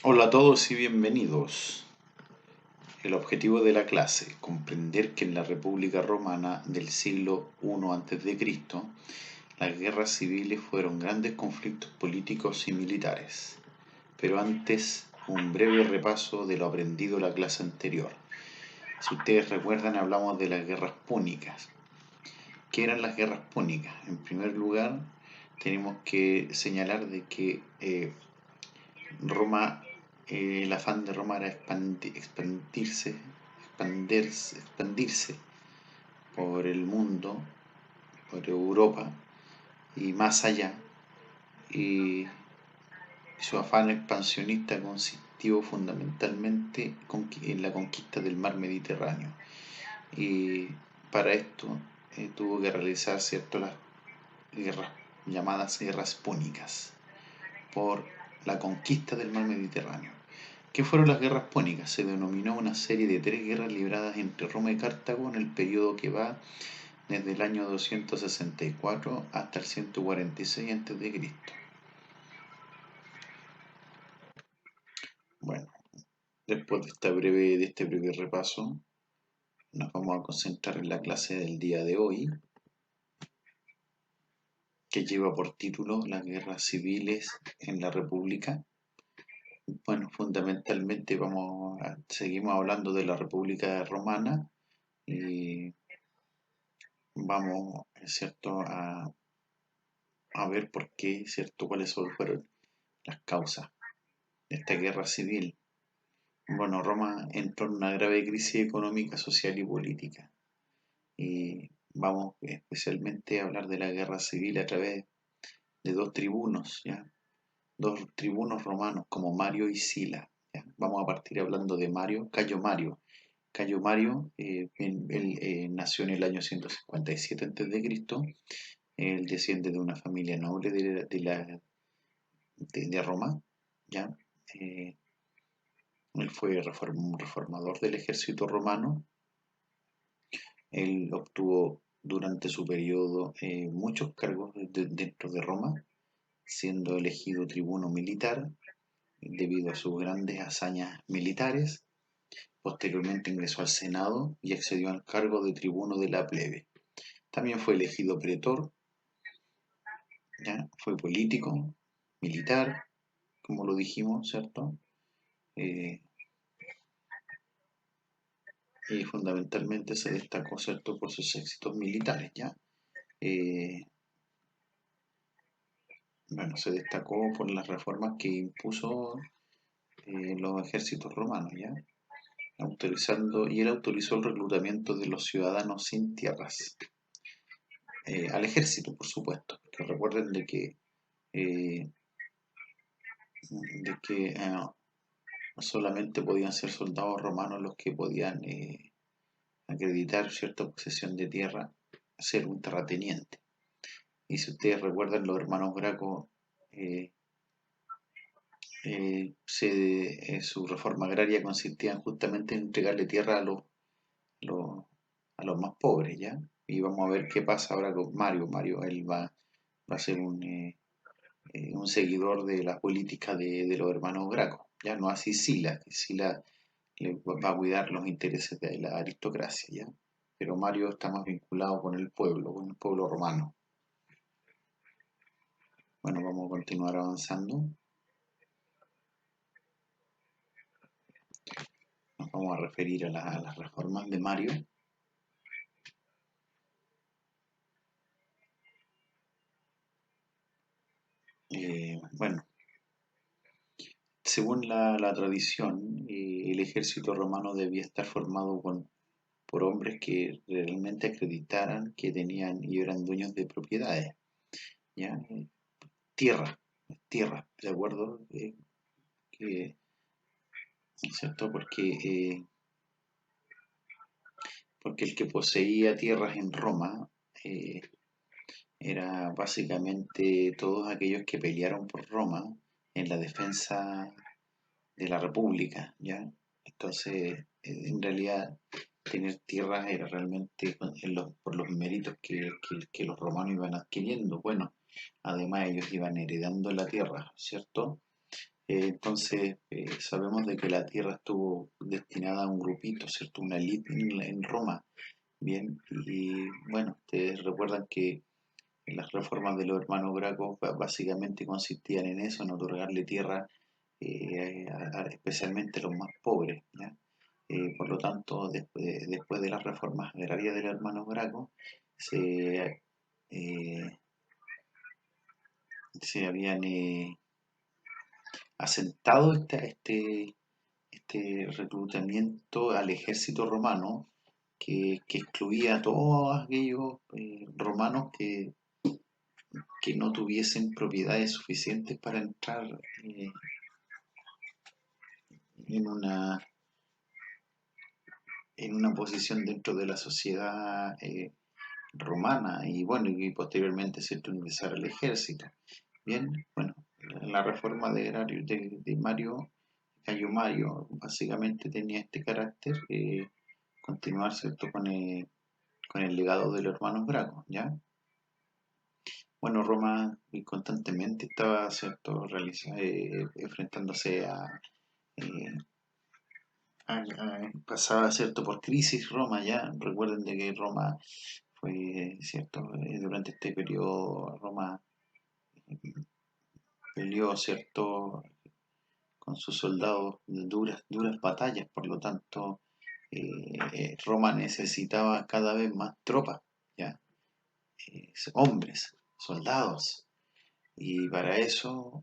Hola a todos y bienvenidos. El objetivo de la clase, comprender que en la República Romana del siglo I a.C., las guerras civiles fueron grandes conflictos políticos y militares. Pero antes, un breve repaso de lo aprendido en la clase anterior. Si ustedes recuerdan, hablamos de las guerras púnicas. ¿Qué eran las guerras púnicas? En primer lugar, tenemos que señalar de que Roma, el afán de Roma era expandirse por el mundo, por Europa y más allá. Y su afán expansionista consistió fundamentalmente en la conquista del mar Mediterráneo. Y para esto tuvo que realizar las guerras llamadas guerras púnicas por la conquista del mar Mediterráneo. ¿Qué fueron las guerras púnicas? Se denominó una serie de 3 guerras libradas entre Roma y Cartago en el periodo que va desde el año 264 hasta el 146 a.C. Bueno, después de este breve repaso, nos vamos a concentrar en la clase del día de hoy, que lleva por título Las guerras civiles en la República. Bueno, fundamentalmente seguimos hablando de la República Romana y vamos, ¿cierto?, a ver por qué, ¿cierto?, cuáles fueron las causas de esta guerra civil. Bueno, Roma entró en una grave crisis económica, social y política. Y vamos especialmente a hablar de la guerra civil a través de dos tribunos, ¿ya? Dos tribunos romanos como Mario y Sila, ¿ya? Vamos a partir hablando de Cayo Mario. Cayo Mario, él nació en el año 157 a.C. Él desciende de una familia noble de Roma, ¿ya? Eh, Él fue un reformador del ejército romano. Él obtuvo durante su periodo muchos cargos dentro de Roma, siendo elegido tribuno militar debido a sus grandes hazañas militares. Posteriormente ingresó al Senado y accedió al cargo de tribuno de la plebe. También fue elegido pretor, ¿ya? Fue político, militar, como lo dijimos, ¿cierto? Eh, y fundamentalmente se destacó, ¿cierto?, por sus éxitos militares, ¿ya? Eh, bueno, se destacó por las reformas que impuso los ejércitos romanos, ¿ya? Y él autorizó el reclutamiento de los ciudadanos sin tierras, al ejército, por supuesto, porque recuerden eh, de que solamente podían ser soldados romanos los que podían acreditar cierta posesión de tierra, ser un terrateniente. Y si ustedes recuerdan, los hermanos Graco, eh, su reforma agraria consistía justamente en entregarle tierra los- a los más pobres, ¿ya? Y vamos a ver qué pasa ahora con Mario. Mario, él va a ser un seguidor de la política de los hermanos Graco, ya no así Sila, que Sila va a cuidar los intereses de la aristocracia, ¿ya? Pero Mario está más vinculado con el pueblo romano. Bueno, vamos a continuar avanzando. Nos vamos a referir a las reformas de Mario. Bueno, según la tradición, el ejército romano debía estar formado por hombres que realmente acreditaran que tenían y eran dueños de propiedades, ¿ya? Tierra, tierra, ¿de acuerdo? Que, ¿Cierto? Porque el que poseía tierras en Roma eh, era básicamente todos aquellos que pelearon por Roma en la defensa de la República, ¿ya? Entonces, en realidad, tener tierras era realmente por los méritos que los romanos iban adquiriendo. Bueno, además ellos iban heredando la tierra, ¿cierto? Entonces, sabemos de que la tierra estuvo destinada a un grupito, ¿cierto? Una élite en Roma, bien, y bueno, ustedes recuerdan que las reformas de los hermanos Graco básicamente consistían en eso, en otorgarle tierra especialmente a los más pobres, ¿ya? Por lo tanto, después de las reformas agrarias del hermano Graco, se, eh, se habían asentado este reclutamiento al ejército romano que excluía a todos aquellos romanos que no tuviesen propiedades suficientes para entrar en en una posición dentro de la sociedad romana y bueno, y posteriormente ¿cierto? Ingresar al ejército. Bien, bueno, la reforma de Mario, Cayo Mario, básicamente tenía este carácter, continuar ¿cierto? Con el legado de los hermanos Graco, ¿ya? Bueno, Roma constantemente estaba ¿cierto? Enfrentándose eh, pasaba cierto por crisis Roma ya. Recuerden de que Roma fue cierto durante este periodo Roma peleó cierto con sus soldados duras batallas, por lo tanto Roma necesitaba cada vez más tropas, ya, hombres, soldados, y para eso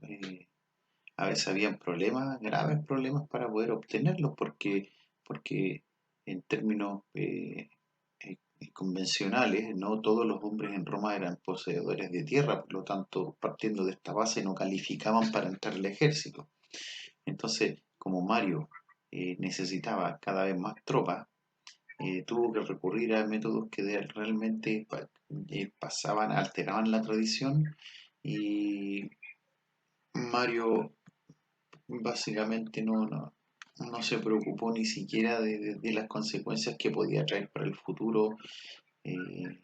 a veces habían problemas, graves problemas para poder obtenerlos, porque en términos convencionales, no todos los hombres en Roma eran poseedores de tierra, por lo tanto, partiendo de esta base, no calificaban para entrar al ejército. Entonces, como Mario necesitaba cada vez más tropas, tuvo que recurrir a métodos que realmente alteraban la tradición y Mario básicamente no se preocupó ni siquiera de las consecuencias que podía traer para el futuro eh,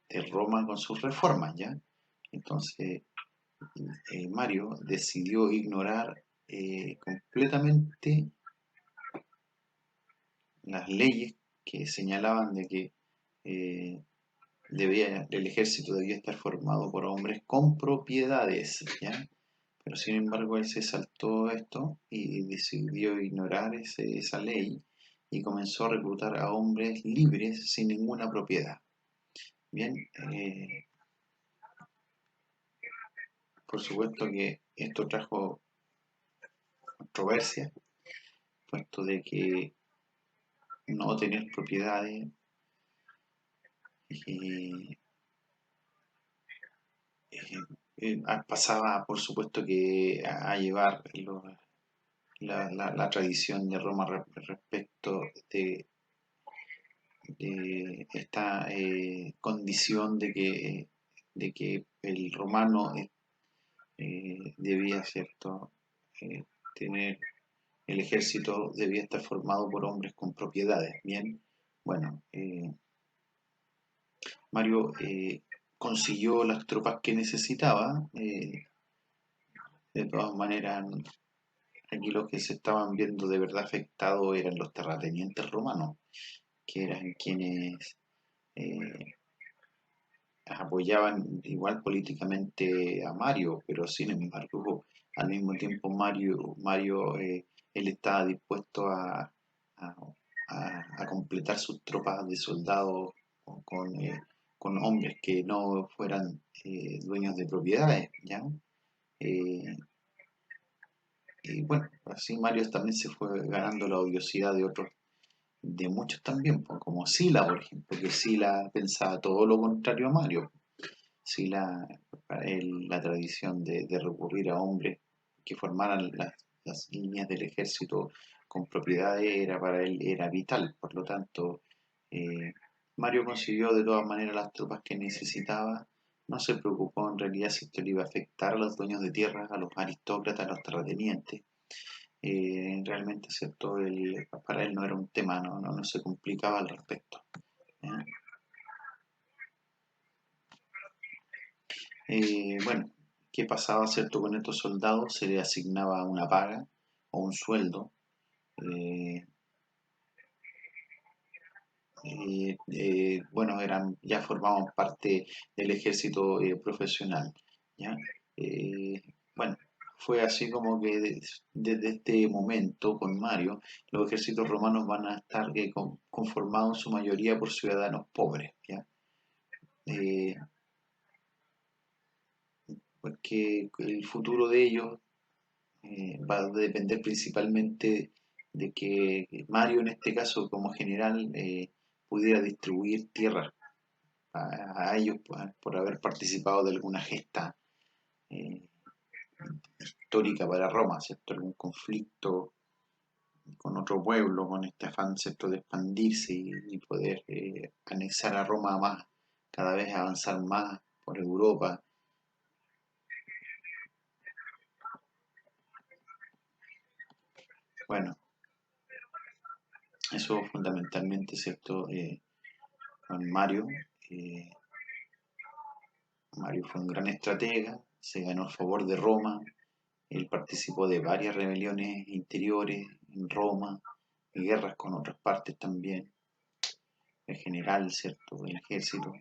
de Roma con sus reformas, ¿ya? Entonces, Mario decidió ignorar completamente las leyes que señalaban de que eh, el ejército debía estar formado por hombres con propiedades, ¿ya? Pero sin embargo él se saltó esto y decidió ignorar esa ley y comenzó a reclutar a hombres libres sin ninguna propiedad. Bien, por supuesto que esto trajo controversia, puesto de que no tener propiedades eh, pasaba, por supuesto, que a llevar la tradición de Roma respecto de esta condición de que el romano debía, ¿cierto? Eh, tener, el ejército debía estar formado por hombres con propiedades. Bien, bueno, Mario consiguió las tropas que necesitaba. De todas maneras, aquí los que se estaban viendo de verdad afectados eran los terratenientes romanos, que eran quienes eh, apoyaban igual políticamente a Mario, pero sin embargo, al mismo tiempo Mario él estaba dispuesto a- a completar sus tropas de soldados con hombres que no fueran dueños de propiedades, ¿ya? Eh, y bueno, así Mario también se fue ganando la odiosidad de otros, de muchos también, pues, como Sila, por ejemplo, que Sila pensaba todo lo contrario a Mario. Sila, para él, la tradición de recurrir a hombres que formaran las líneas del ejército con propiedades era para él era vital. Por lo tanto, eh, Mario consiguió de todas maneras las tropas que necesitaba. No se preocupó en realidad si esto le iba a afectar a los dueños de tierras, a los aristócratas, a los terratenientes. Realmente, ¿cierto? Para él no era un tema, no se complicaba al respecto. ¿Eh? Bueno, ¿Qué pasaba, cierto, con estos soldados? Se les asignaba una paga o un sueldo. eh, bueno, ya formaban parte del ejército profesional, ¿ya? Eh, bueno, fue así como que desde este momento con Mario, los ejércitos romanos van a estar conformados en su mayoría por ciudadanos pobres, ¿ya? Eh, Porque el futuro de ellos va a depender principalmente de que Mario, en este caso como general, pudiera distribuir tierras a ellos por haber participado de alguna gesta eh, histórica para Roma, ¿cierto? Algún conflicto con otro pueblo, con este afán, ¿cierto?, de expandirse y poder anexar a Roma más, cada vez avanzar más por Europa. Bueno, eso fundamentalmente, ¿cierto? Con Mario. eh, Mario fue un gran estratega, se ganó el favor de Roma, él participó de varias rebeliones interiores en Roma, y guerras con otras partes también, en general, ¿cierto?, del ejército.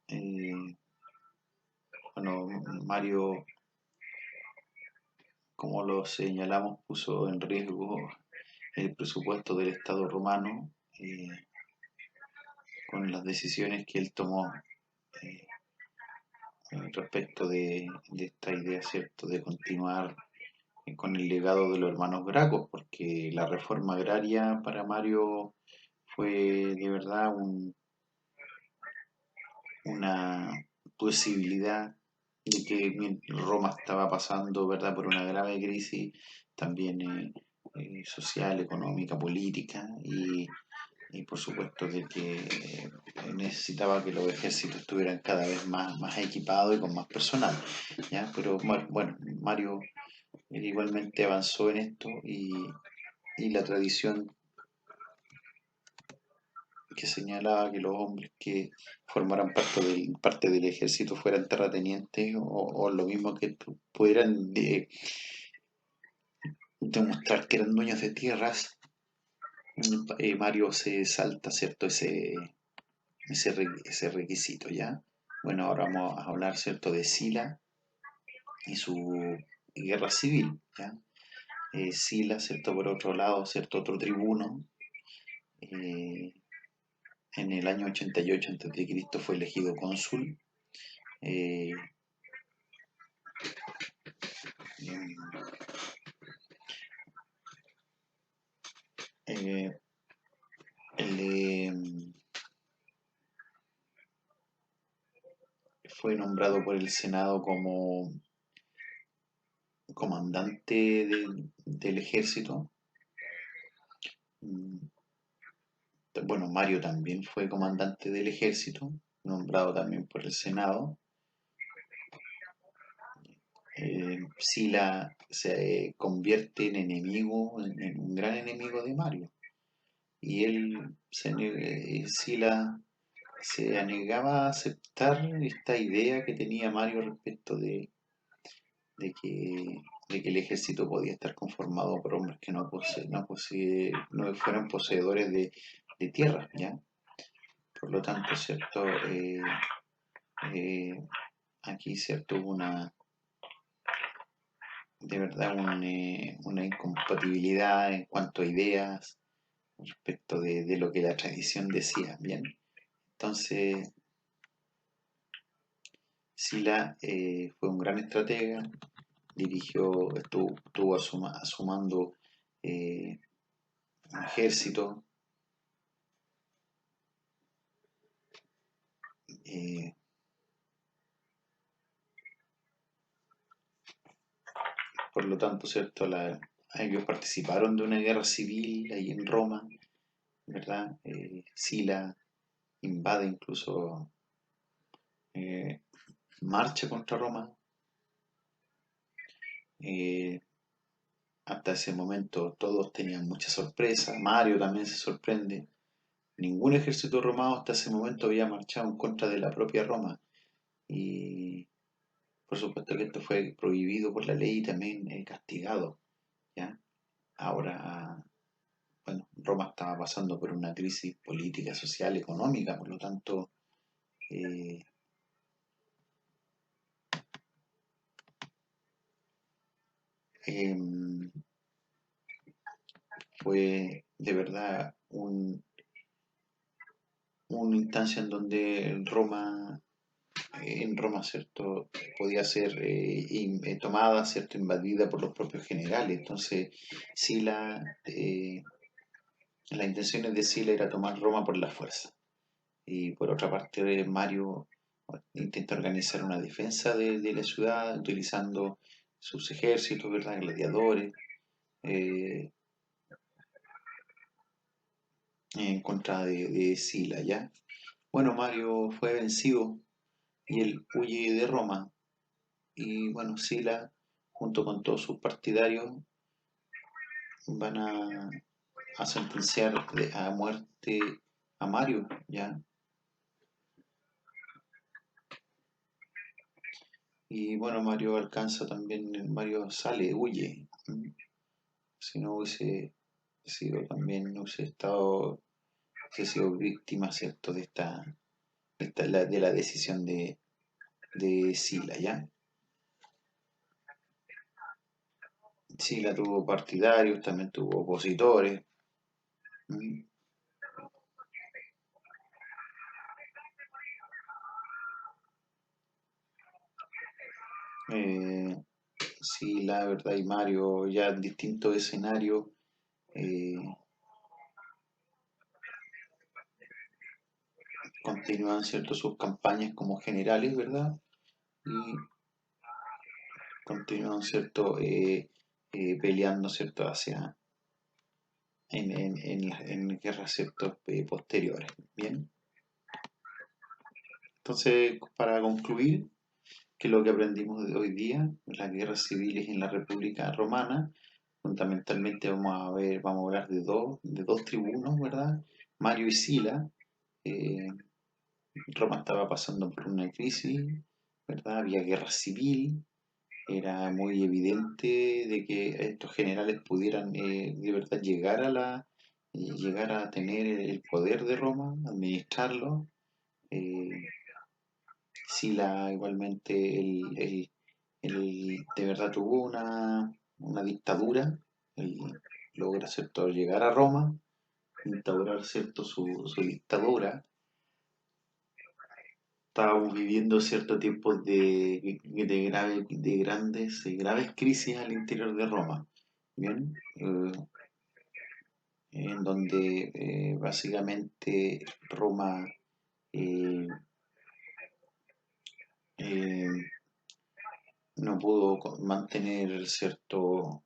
Eh, bueno, Mario, como lo señalamos, puso en riesgo el presupuesto del Estado romano con las decisiones que él tomó eh, respecto de esta idea, ¿cierto?, de continuar con el legado de los hermanos Gracos, porque la reforma agraria para Mario fue de verdad una posibilidad de que Roma estaba pasando, ¿verdad?, por una grave crisis también social, económica, política y por supuesto de que necesitaba que los ejércitos estuvieran cada vez más equipados y con más personal, ¿ya? Pero bueno, Mario igualmente avanzó en esto y la tradición que señalaba que los hombres que formaran parte del ejército fueran terratenientes o lo mismo que pudieran demostrar que eran dueños de tierras. Mario se salta, ¿cierto?, ese requisito, ¿ya? Bueno, ahora vamos a hablar, ¿cierto?, de Sila y su guerra civil, ¿ya? Sila, ¿cierto?, por otro lado, ¿cierto?, otro tribuno, eh, en el año 88 a.C. fue elegido cónsul. Eh, eh, él, fue nombrado por el Senado como comandante del ejército. Mm, Bueno, Mario también fue comandante del ejército, nombrado también por el Senado. Sila se convierte en enemigo, en un gran enemigo de Mario. Y Sila se anegaba a aceptar esta idea que tenía Mario respecto de que, de que el ejército podía estar conformado por hombres que no fueran poseedores de tierra, ¿ya? Por lo tanto, ¿cierto? Eh, Aquí, ¿cierto? Hubo de verdad una incompatibilidad en cuanto a ideas respecto de lo que la tradición decía, ¿bien? Entonces, Sila fue un gran estratega, estuvo asumando un ejército, eh, por lo tanto, ¿cierto? Ellos participaron de una guerra civil ahí en Roma, ¿verdad? Sila invade incluso, eh, marcha contra Roma, eh, hasta ese momento todos tenían mucha sorpresa. Mario también se sorprende. Ningún ejército romano hasta ese momento había marchado en contra de la propia Roma. Y por supuesto que esto fue prohibido por la ley y también castigado. ¿Ya? Ahora, bueno, Roma estaba pasando por una crisis política, social, económica, por lo tanto, eh, em, fue de verdad una instancia en donde Roma, ¿cierto? Podía ser tomada, ¿cierto? Invadida por los propios generales. Entonces, Sila, las intenciones de Sila era tomar Roma por la fuerza. Y por otra parte, Mario intenta organizar una defensa de la ciudad utilizando sus ejércitos, ¿verdad? Gladiadores, eh, en contra de Sila, ¿ya? Bueno, Mario fue vencido y él huye de Roma. Y bueno, Sila, junto con todos sus partidarios, van a sentenciar a muerte a Mario, ¿ya? Y bueno, Mario alcanza también, Mario sale, huye. Si no hubiese sido también, no hubiese sido víctima, ¿cierto? De la decisión de Sila, ¿ya? Sila tuvo partidarios, también tuvo opositores. ¿Mm? Eh, Sila, ¿verdad? Y Mario ya en distintos escenarios. eh, Continúan, ¿cierto? Sus campañas como generales, ¿verdad? Y continúan, ¿cierto? Peleando, ¿cierto? En guerras, ¿cierto? Posteriores. Bien. Entonces, para concluir, ¿qué es lo que aprendimos de hoy día? Las guerras civiles en la República Romana. Fundamentalmente vamos a hablar de dos tribunos, ¿verdad? Mario y Sila. Eh, Roma estaba pasando por una crisis, ¿verdad? Había guerra civil. Era muy evidente de que estos generales pudieran de verdad llegar a tener el poder de Roma, administrarlo. Eh, Sila igualmente de verdad tuvo una dictadura. Él logra, ¿cierto?, llegar a Roma, instaurar, ¿cierto?, su dictadura. Estábamos viviendo cierto tiempo de grandes y graves crisis al interior de Roma, ¿bien? En donde básicamente Roma eh, eh, no pudo mantener cierto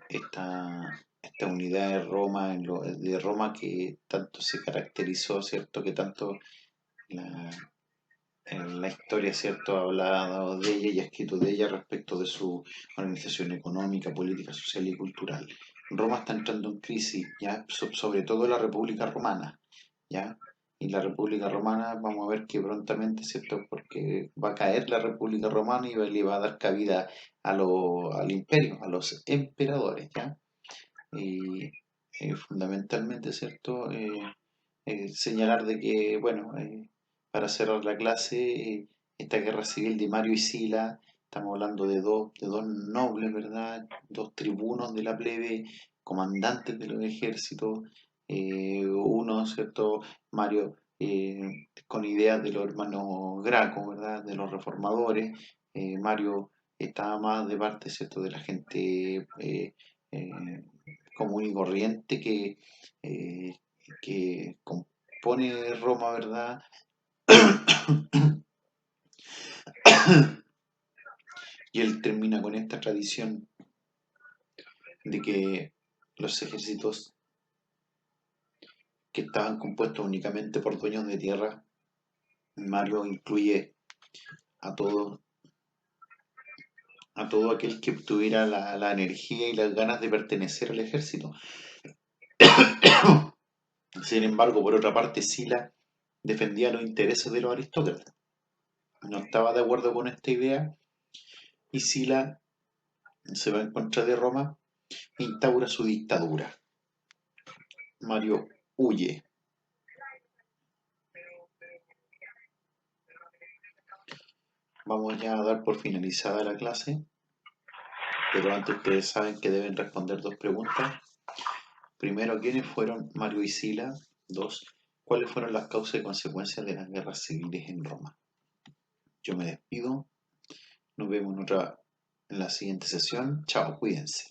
esta unidad de Roma, de Roma que tanto se caracterizó, cierto, que tanto la, en la historia, cierto, ha hablado de ella y ha escrito de ella respecto de su organización económica, política, social y cultural. Roma está entrando en crisis, ya, sobre todo la República Romana, ya, y la República Romana vamos a ver que prontamente, cierto, porque va a caer la República Romana y le va a dar cabida al imperio, a los emperadores, ya, y fundamentalmente, cierto, señalar de que, bueno, para cerrar la clase, esta guerra civil de Mario y Sila, estamos hablando de dos nobles, ¿verdad? Dos tribunos de la plebe, comandantes de los ejércitos, uno, ¿cierto? Mario, con ideas de los hermanos Graco, ¿verdad? De los reformadores. Mario estaba más de parte, ¿cierto? De la gente eh, común y corriente eh, que compone Roma, ¿verdad? Y él termina con esta tradición de que los ejércitos que estaban compuestos únicamente por dueños de tierra, Mario incluye a todos a todo aquel que tuviera la energía y las ganas de pertenecer al ejército. Sin embargo, por otra parte, Sila defendía los intereses de los aristócratas. No estaba de acuerdo con esta idea y Sila se va en contra de Roma e instaura su dictadura. Mario huye. Vamos ya a dar por finalizada la clase, pero antes ustedes saben que deben responder dos preguntas. Primero, ¿quiénes fueron Mario y Sila? Dos, ¿cuáles fueron las causas y consecuencias de las guerras civiles en Roma? Yo me despido. Nos vemos en la siguiente sesión. Chao, cuídense.